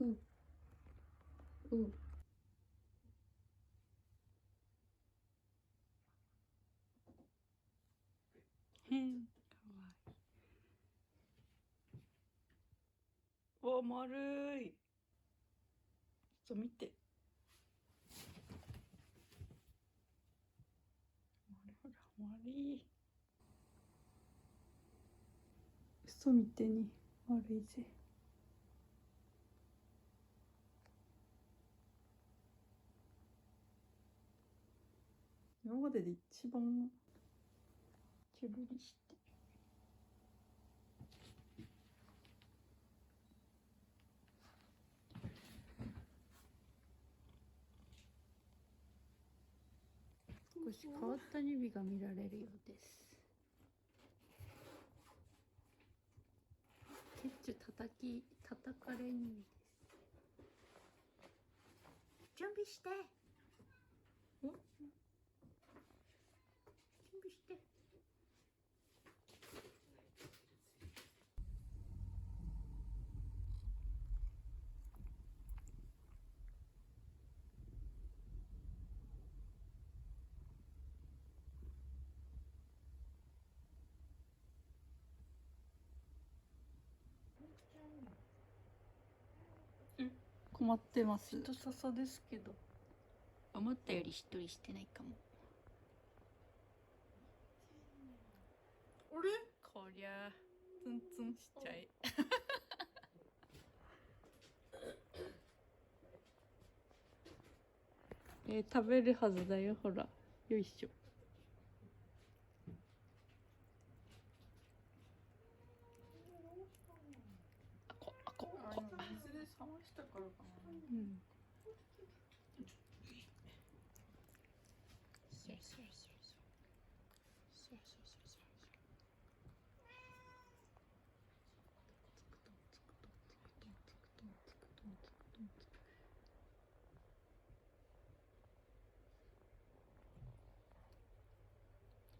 ううへん、かわいい。わ、丸い。ちょっと見て。ほら、丸い。嘘みてに丸いぜ。今までで一番毛振りして。少し変わった指が見られるようです。ケッチュ叩かれ耳です。準備して。準備して。困ってます。人ささですけど。思ったよりしっとりしてないかも。あれ？こりゃツンツンしちゃえ。食べるはずだよ、ほら。よいしょ。水で冷ましたからかな。うん。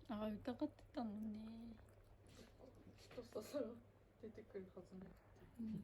ああ、疑ってたのね。人ささが出てくるはずなくて。うん。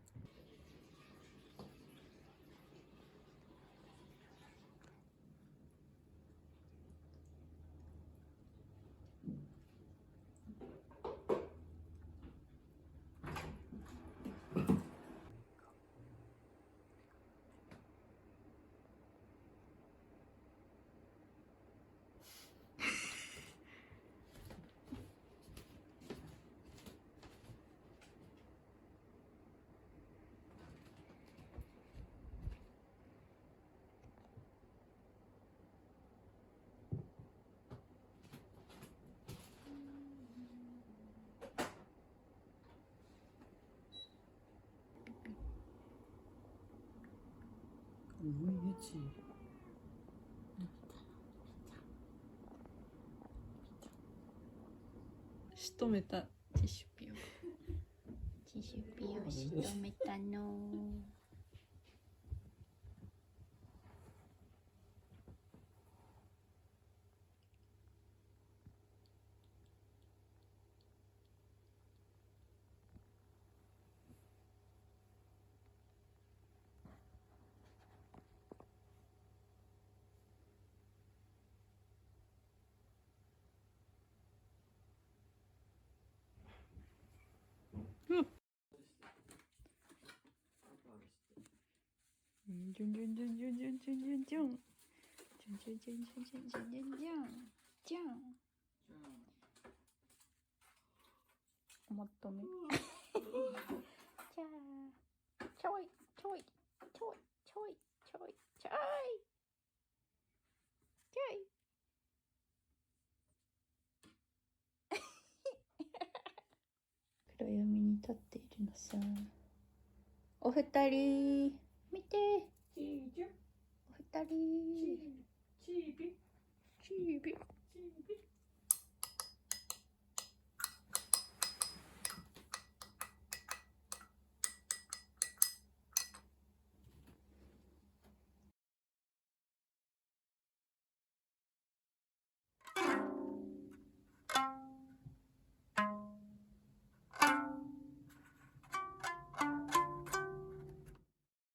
重い位置。仕留めたティッシュピオ。ティッシュピオ仕留めたの。うん。じゅんじゅんじゅんじゅんじゅんじゅんじゅんじゅん。じゅんじゅんじゅんじゅんじゅんじゅんじゅんじゅん。じゃん。もっとめ。じゃあ。ちょいちょいちょいちょいちょいちょい。ちょい。暗闇に立っているのさ。お二人見て。お二人。チービ。チービ。チービ。